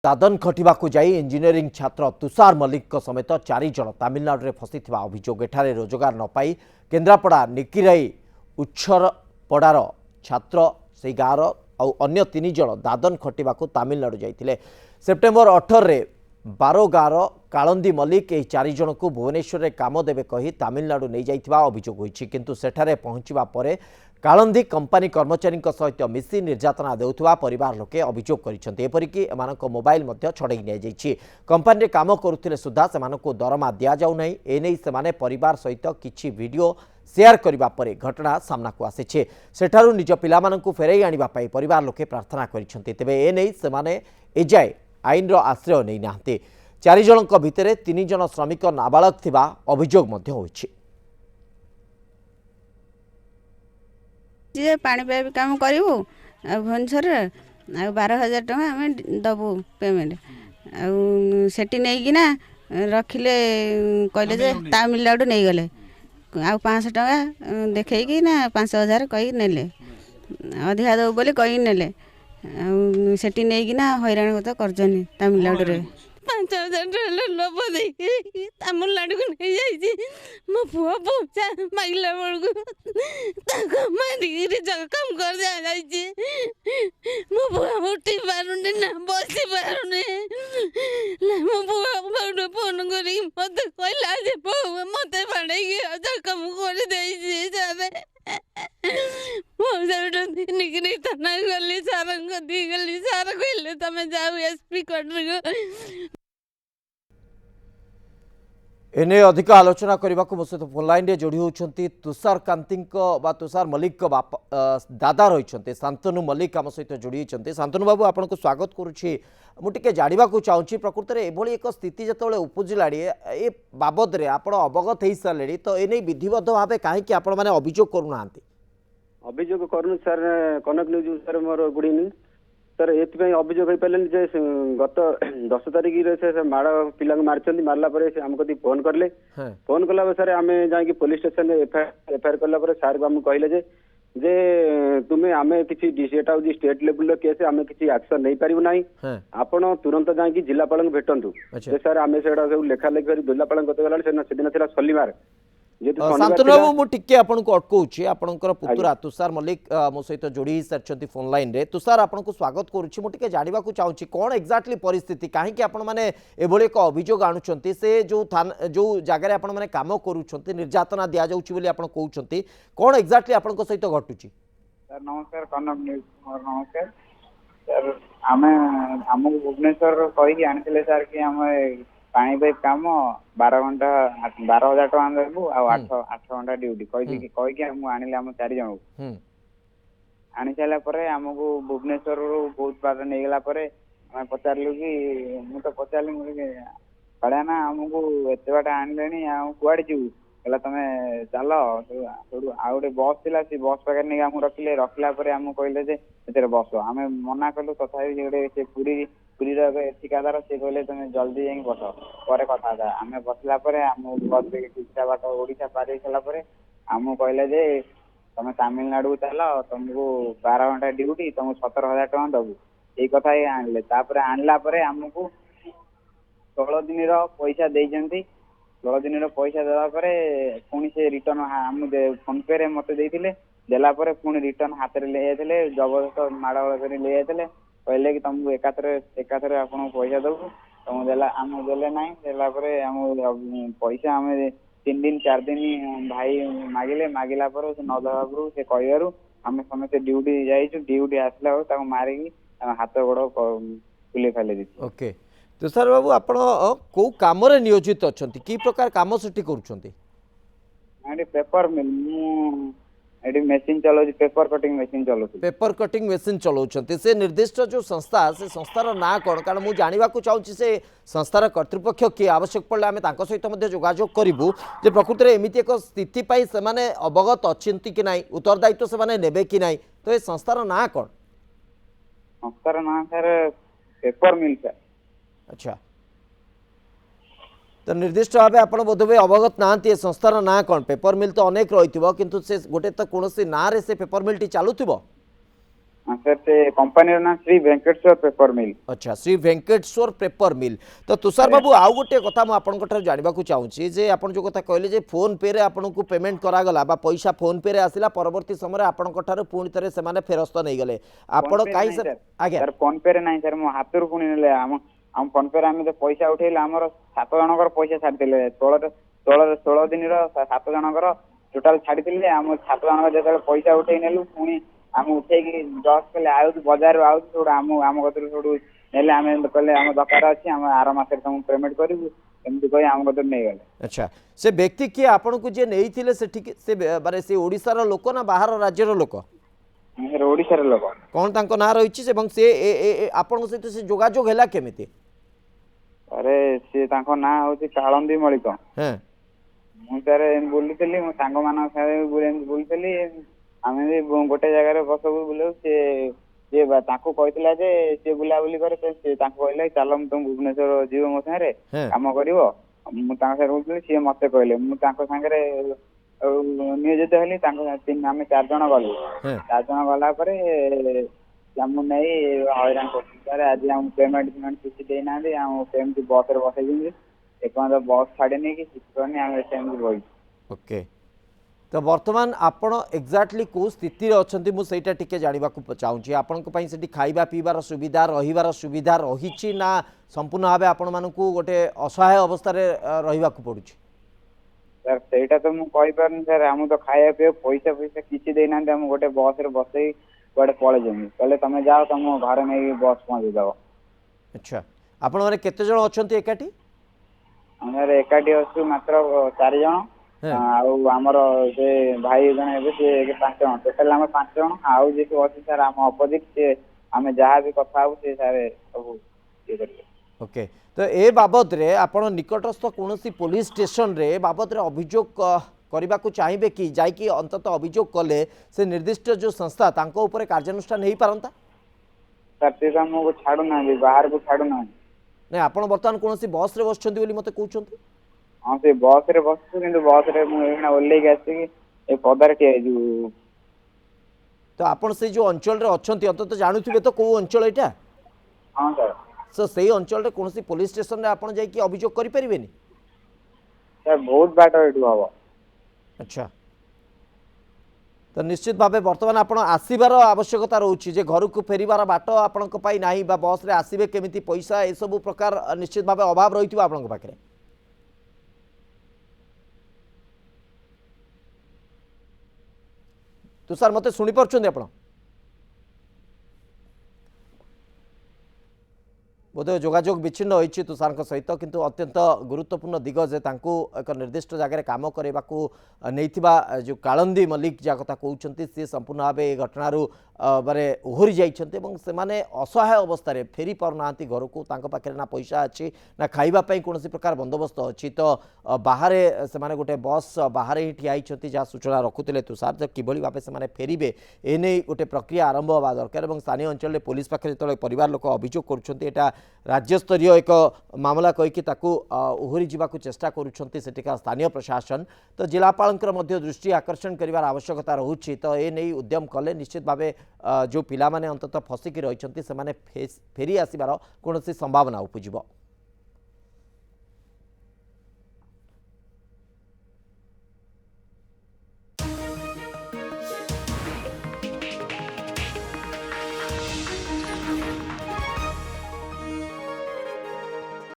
दादन खटिबाकू जाई इंजीनियरिंग छात्र तुषार मल्लिक समेत 4 जन तमिलनाडु में फसी अभियोग एठारे रोजगार न पाई केन्द्रापड़ा निकिराई उच्छरपड़ार छात्र से गाँवर आउ अन्य 3 जन दादन खटिबाकू तमिलनाडु जाइथिले। सेप्टेम्बर 18 रे 12 गाँवर कालंदी मल्लिक यह 4 जन को भुवनेश्वर में काम देवे कही तमिलनाडु नहीं जाइथिबा अभियोग होइछि, किंतु सेठारे पहुंचवा परे कालंदी कंपानी कर्मचारी सहित मिसी निर्यातना देउथुवा परिवार लोके अभियोग करिसेंति। एपरिकी एमानक मोबाइल मध्य छड़ाई नि जाइछि। कंपानी काम करुथिले सुद्धा सेमानकु दरमा दिया जाउ नै। एनै सेमाने परिवार सहित किछि वीडियो शेयर करिबा परे घटना सामना को आसीछि। सेठारु निज पिलामानकु फेराई आनिबा पई परिवार लोके प्रार्थना करिसेंति। तेबे एनै सेमाने एजाय आईन आश्रय नै नाहंति। 4 जनक भितरे 3 जन श्रमिक नाबालक थिबा अभियोग मध्य होइछि। जे पानी पाइप काम करूँ भुवनेश्वर 12,000 टका आम दबू पेमेंट आठी नहीं रखिले कहले जे तमिलनाडु नहीं गले आ 500 टका देखी ना 5,000 कही नेले अधिका दबू बोली कही नेले सेठी नहीं हैरान तो कर तमिलनाडु रे 5,000 टका लोभ देखिए तमिलनाडु को नहीं जाइए मो पुआ पहुँचा माइला बेलू मारिक कम कर जाइए मो पुआ उठी पारुनी ना बसी पारुनी मो पुआ फोन कर मत कहला जे मत बाड़े कम कर निकली थाना गली सार गली सार कहले तुम जाओ एसपी क्वार्टर एने अधिक आलोचना करने को मो सहित फोन लाइन रे जोड़ी होती तुषार कांति तुषार मल्लिक बापा दादा रही शांतनु मल्लिक आम सहित जोड़ी होती। शांतनु बाबू आपन को स्वागत करुच्ची। मुझे जानवा चाहूँगी प्रकृत में एभली एक स्थिति जो उपजिला ए बाबद में आप अवगत हो सारे तो एने विधिवत भाव कहीं आप अभियोग करूना अभियोग करूँ सर कनक न्यूज सर मोर गुड इवनिंग सर एपाई अभियोग हो पारे जे गत 10 तारिख से माड़ पिला मारी मारला आमको फोन कले फोन कला सर आम जा पुलिस स्टेशन एफआईआर कला सार को आमको कहले जे तुम्हें आम किसी स्टेट लेवल केस आम किसी एक्शन नहीं पारू ना आपण तुरंत जाकि जिलापाल भेटू सर आम से लेखा लेखि जिलापाल गला से शनिवार शांतनु बाबू मुझे आपको अटकाऊँगी आपंकर पुतुरा तुषार मल्लिक मो सहित जोड़ी सारी फोन लाइन रे। तुषार आपको स्वागत करुच्ची। मुझे जानवा चाहूँगी कौन एक्जाक्टली परिस्थिति कहीं आपण मैंने एभली एक अभियोग आणुंट से जो जो जगह आप कम कर निर्यातना दि जाऊँगी आप कहते कौन एक्जाक्टली आप सहित घटुची। सर नमस्कार कनक न्यूज नमस्कार सर आम आमको भुवनेश्वर कही आनी सर कि आम पानी पाइप काम 12 घंटा 12,000 टका देबू आ 8 घंटा ड्यूटी कहीकि आनिले आम 4 जन आनी सारा पर आमको भुवनेश्वर बहुत बात नहीं गला आम पचारू कि मुझे पचारि कड़ा ना आमको एत बाट आने कड़े जीव कहला तुम चल आ गए बस थी से बस पाखे नहीं आम रखिले रखला आमको कहले बस आम मना कलु तथापि से पूरी ठिकादार सी कहले तुम जल्दी जा बस पर कथा आम बसला आम बस किसी बाट ओडिशा पार सारापर आमको कहले जे तुम तमिलनाडु चल तुमको 12 घंटा ड्यूटी तुमको 17,000 टका दबू ये कथा ही आनले आनला आमको 16 दिन पैसा देइजंती 16 दिन पैसा देवापर पुणी से रिटर्न आम फोन पे रे मत देला पुणी रिटर्न हाथ में ले जाते जबरदस्त माड़ कर ले जाते कहले कि तुमको एकाथरे आपको पैसा दबू तुम देला आम देले ना देलापर आम पैसा आम 3 दिन 4 दिन भाई मागिले मागिला पर से न दबा से कहू आम समस्त ड्यूटी जाइए ड्यूटी आसला मारिकी हाथ गोड़ फुले फाले दी। ओके तुषार बाबू आप कौ कम नियोजित अच्छा कि प्रकार कम से कर पेपर मिल मेसीन चलाऊ पेपर कटिंग मेसीन चलाऊ पेपर कटिंग मेसीन चलाउछंती से निर्दिष्ट जो संस्था से संस्थार ना कौन कारण मुझे जानवा चाहूँगी से संस्थार कर्तृपक्ष किए आवश्यक पड़े आम सहित जोगाजोग करूँ जे प्रकृति में एमती एक स्थिति से अवगत अच्छा कि ना उत्तरदायित्व से नेबे कि ना तो ये संस्थार ना कौन संस्थार ना सर पेपर मिल सर। अच्छा तो निर्दिष्ट भाव आप बोधवे अवगत ना संस्थार ना कौन पेपर मिल तो अनेक रही किंतु से गोटे तो कौन ना रे से पेपर मिल टी चलु सर से कंपनी ना श्री वेंकटेश्वर पेपर मिल। अच्छा श्री वेंकटेश्वर पेपर मिल। तो तुषार बाबू आउ गोटे कथा मुझे आपंकर जानवा चाहिए जे आप जो कथा कहले जे फोन पे रे आपन को पेमेंट करागला बा पैसा फोन पे रे आसिला परवर्ती समय आपंकर पुणी थे से फेरस्त नहीं गले आपण कहीं से आज्ञा सर फोन पे रे नहीं सर मो हाथ रु पुणी नेले हम फोन पे रे हम तो पैसा उठेले हमर 7 जनकर पैसा छाड़ देले 16 दिन रो 7 जनकर टोटल छाड़ी दिले हम 7 जनकर जेते पैसा उठेई नेलु पुणी हम उठे कि जस्ट कले आउ बाजार आउ थोड़ा हम कतरू थोड़ू नेले हम कहले हम दरकार अछि हम आर मास तुम पेमेंट करिवु एमती कहि हम कतरू नै गले। अच्छा से व्यक्ति किए आपन को जे नहीं थिले से ठीक से बारे से ओडिसा रो लोक ना बाहर राज्य रो लोक सर ओडिसा रो लोक कौन तांको ना रहिछि एवं से आपन सहित से जोगाजोग हैला केमिति अरे से तांको ना होछि काळंदी मलिक हैं मु सर बोलुतली मो सांग मान सारे बोलुतली आमे भी गोटे जगह बसबू बुले सी ताको कहला जे सी बुलाबुली करे से ताको कहले चल तुम भुवनेश्वर जीव मो सारे काम करिवो मु तांको सारे बोलुतली सी मते कहले मु तांको संगे नियोजित हेली तांको तीन आमे 4 जण गलु 4 जण गला परे हमु नै हैरान कर आज हम पेमेंट किसी दे ना दे हम पेमेंट बस रे बसै दिन एक बस छाड़े नहीं कि सिस्टम नहीं हम सेम बई ओके। तो बर्तमान आपण एक्जाक्टली को स्थिति अच्छा मुझे टिके जानवा चाहिए आपण खाइबा पीबार सुविधा रहीबार सुविधा रही ना संपूर्ण भाव आपण मानक गोटे असहाय अवस्था रहा पड़ू सर सेटा तो मु कहि परन सर हम तो खाया पे पैसा पैसा किछि देना हम गोटे बस रे बसई गोटे पळे जमी कहले तमे जाओ तुम घर में बस पहुंच जाओ। अच्छा आपण माने केते जण अछंती एकाठी हमर एकाठी असु मात्र 4 जण आमर से भाई जन हे 5 जन टोटाल आम 5 जन आउ जी अच्छी सर आम अपोजिट से आम जहाँ भी कथा से सारे सब ओके। तो ए बाबद रे आपण निकटस्थ कौन पुलिस स्टेशन रे बाबद रे अभियोग करने को चाहिए कि जाकि अंतत अभियोग कले से निर्दिष्ट जो संस्था तांको ऊपर कार्यानुष्ठान हो पारंता सर से हमको छाड़ू ना बाहर को छाड़ू ना नहीं आपण बर्तमान कौन बस रे बसछंती बोली मते कहउछंती हाँ से बस रे बसु किंतु बस रे मु ओल्ले आसी ए पदार टिया जो तो आपण से जो अंचल रे अछंती अंतत जानुथिबे तो को अंचल एटा हाँ सर सो सही अंचल रे कौन पुलिस स्टेशन रे आपण जाई कि अभियोग करि परिबेनी सर बहुत बाट एठू हबो। अच्छा तो निश्चित भाव बर्तमान आप आसबार आवश्यकता रोचे जे घर को फेरबार बाट आपण ना बस रे आसबे केमिति पैसा ए सब प्रकार निश्चित भाव अभाव रही आपण पाखे तुषार मते शुणी पार्छन्ति आपण बोधे जोगाजोग विच्छिन्न होती तुषार सहित किंतु अत्यंत गुरुत्वपूर्ण दिग जे एक निर्दिष्ट जगह काम करने जो कालंदी मल्लिक जहाँ कथा कहते सी संपूर्ण भाव ये घटनार बारे ओहरी जाइछन्ते से असहाय अवस्था फेरी पारना घर को पाखे ना पैसा अच्छी ना खावाई कौन प्रकार बंदोबस्त अच्छी तो बाहर से गोटे बस बाहर ही ठिया जहाँ सूचना रखुते तुषार जो कि भाव से फेरबे एने गोटे प्रक्रिया आरंभ होगा दरकार और स्थानीय अंचल पुलिस पाखे जो परिवार लोक अभियोग कर राज्यस्तरीय एक मामला कहीकि ओहरी जावाक चेष्टा करुँचा स्थानीय प्रशासन तो जिलापाल दृष्टि आकर्षण कर आवश्यकता रोचे तो ये नहीं उद्यम कले निश्चित भाव जो पिला माने अंततः फसिकी रही फेरी आसबार कौन संभावना उपजिब।